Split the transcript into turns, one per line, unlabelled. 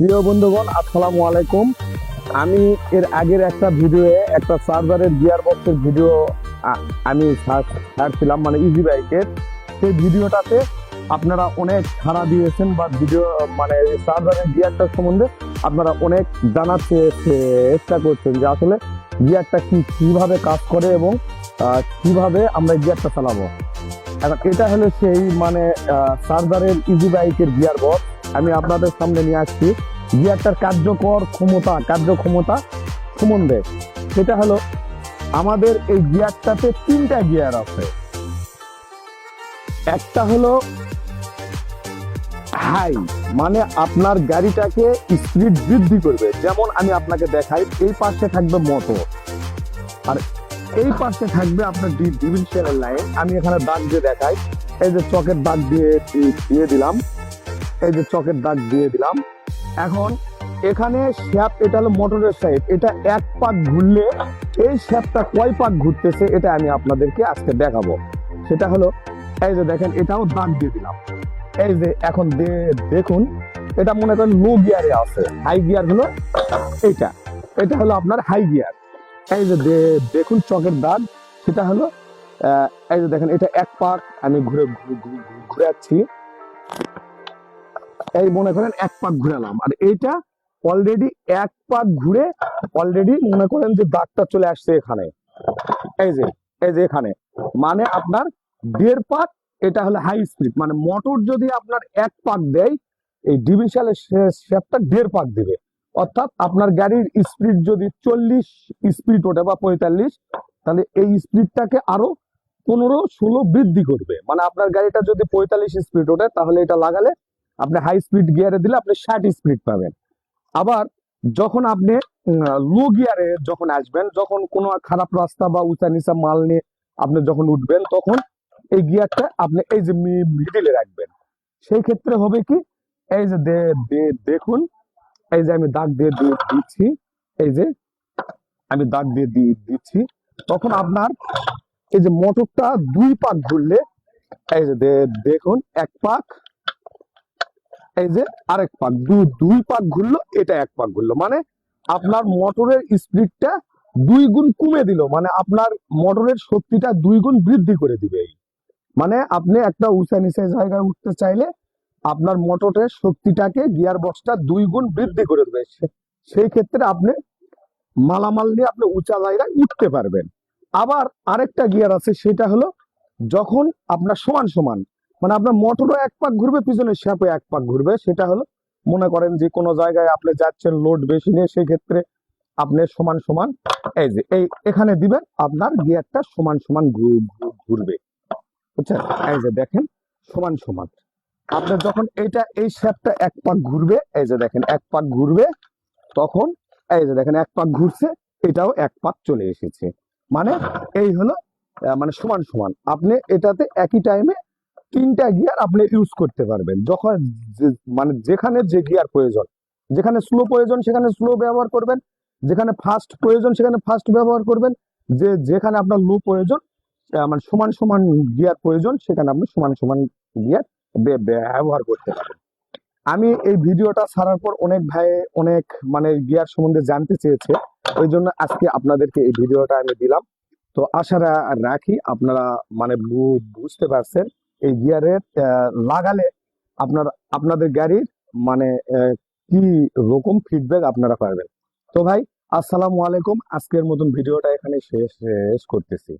প্রিয় বন্ধুগণ, আসসালামু আলাইকুম। আমি এর আগের একটা ভিডিওয়ে একটা চার্জারের গিয়ার বক্সের ভিডিও আমি ছাড়ছিলাম, মানে ইজি বাইকের। সেই ভিডিওটাতে আপনারা অনেক সাড়া দিয়েছেন, বা ভিডিও মানে চার্জারের গিয়ারটার সম্বন্ধে আপনারা অনেক জানার চেষ্টা করছেন যে আসলে গিয়ারটা কিভাবে কাজ করে এবং কিভাবে আমরা গিয়ারটা চালাবো। এখন এটা হলো সেই মানে চার্জারের ইজি বাইকের গিয়ার বক্স। আমি আপনাদের সামনে নিয়ে আসছি গিয়ারটার কার্যক্ষমতা সম্বন্ধে। সেটা হলো, আমাদের এই গিয়ারটাতে তিনটা গিয়ার আছে। একটা হলো হাই, মানে আপনার গাড়িটাকে স্পিড বৃদ্ধি করবে। যেমন আমি আপনাকে দেখাই, এই পাশে থাকবে মোটর আর এই পাশে থাকবে আপনার ডিভিশনের লাইন। আমি এখানে দাগ দিয়ে দেখাই, এই যে চকের দাগ দিয়ে দিলাম, এই যে চকের দাগ দিয়ে দিলাম। এখন এখানে শ্যাফট, এটা হলো মোটরের সাইড, এটা এক পাক ঘুরলে এই শ্যাফটটা কয় পাক ঘুরতেছে এটা আমি আপনাদেরকে আজকে দেখাবো। সেটা হলো, এই যে দেখেন, এটাও দাগ দিয়ে দিলাম। এই যে এখন দেখুন, এটা মনে করেন লো গিয়ারে আছে, হাই গিয়ার হলো এইটা, এটা হলো আপনার হাই গিয়ার। এই যে দেখুন চকের দাগ, সেটা হলো এই যে দেখেন, এটা এক পাক আমি ঘুরাচ্ছি, এই মনে করেন এক পাক ঘুরালাম, আর এইটা অলরেডি এক পাক ঘুরে অলরেডি মনে করেন যে দাগটা চলে আসছে এখানে, এই যে এখানে, মানে আপনার দেড় পাক। এটা হলো হাই স্পিড, মানে মোটর যদি আপনার এক পাক দেয়, এই ডিভিশনাল শ্যাফটটা দেড় পাক দিবে। অর্থাৎ আপনার গাড়ির স্পিড যদি 40 স্পিড ওঠে বা 45, তাহলে এই স্পিডটাকে আরো 15-16 বৃদ্ধি করবে। মানে আপনার গাড়িটা যদি 45 স্পিড ওঠে, তাহলে এটা লাগালে আপনি হাই স্পিড গিয়ারে দিলে আপনি 60 স্পিড পাবেন। আবার যখন আপনি লো গিয়ারে যখন আসবেন, যখন কোনো খারাপ রাস্তা বা উঁচা নিচা মাল নিয়ে আপনি যখন উঠবেন, তখন এই গিয়ারটা আপনি এই যে মিডিলে রাখবেন। সেই ক্ষেত্রে হবে কি, এই যে দেখুন, এই যে আমি দাগ দিয়ে দিচ্ছি, এই যে আমি দাগ দিয়ে দিচ্ছি, তখন আপনার এই যে মোটরটা দুই পাক ঘুরলে, এই যে দেখুন এক পাক, এই যে আরেক পাক, দুই পাক ঘুরলো, এটা এক পাক ঘুরলো, মানে আপনার মোটরের স্পিডটা 2 গুণ কমে দিল, মানে আপনার মোটরের শক্তিটা 2 গুণ বৃদ্ধি করে দিবে। মানে আপনি একটা উঁচা নিচা জায়গায় উঠতে চাইলে আপনার মোটরের শক্তিটাকে গিয়ার বক্সটা 2 গুণ বৃদ্ধি করে দেবে। সেই ক্ষেত্রে আপনি মালামাল নিয়ে আপনি উঁচা জায়গায় উঠতে পারবেন। আবার আরেকটা গিয়ার আছে, সেটা হলো যখন আপনার সমান সমান, মানে আপনার মোটরও এক পাক ঘুরবে, পিছনে শ্যাপে এক পাক ঘুরবে। সেটা হলো, মনে করেন যে কোনো জায়গায় আপনি যাচ্ছেন লোড বেশি নিয়ে, সেই ক্ষেত্রে আপনি সমান সমান এই যে এখানে দিবেন, আপনার গিয়ারটা সমান সমান ঘুরবে, বুঝছেন? এই যে দেখেন সমান সমান, আপনার যখন এই শ্যাপটা এক পাক ঘুরবে, এই যে দেখেন এক পাক ঘুরবে, তখন এই যে দেখেন এক পাক ঘুরছে, এটাও এক পাক চলে এসেছে। মানে এই হলো মানে সমান সমান। আপনি এটাতে একই টাইমে তিনটা গিয়ার আপনি ইউজ করতে পারবেন, যখন মানে যেখানে যে গিয়ার প্রয়োজন, যেখানে স্লো প্রয়োজন সেখানে স্লো ব্যবহার করবেন, যেখানে ফাস্ট প্রয়োজন সেখানে ফাস্ট ব্যবহার করবেন, যেখানে আপনার লো প্রয়োজন, মানে সমান সমান গিয়ার প্রয়োজন, সেখানে আপনি সমান সমান গিয়ার ব্যবহার করতে পারেন। আমি এই ভিডিওটা ছাড়ার পর অনেক ভাই অনেক মানে গিয়ার সম্বন্ধে জানতে চেয়েছে, ওই জন্য আজকে আপনাদেরকে এই ভিডিওটা আমি দিলাম। তো আশা রাখি আপনারা মানে বুঝতে পারছেন এই গিয়ারের লাগালে আপনাদের গাড়ির মানে কি রকম ফিডব্যাক আপনারা পাবেন। তো ভাই, আসসালামু আলাইকুম। আজকের মতন ভিডিওটা এখানে শেষ করতেছি।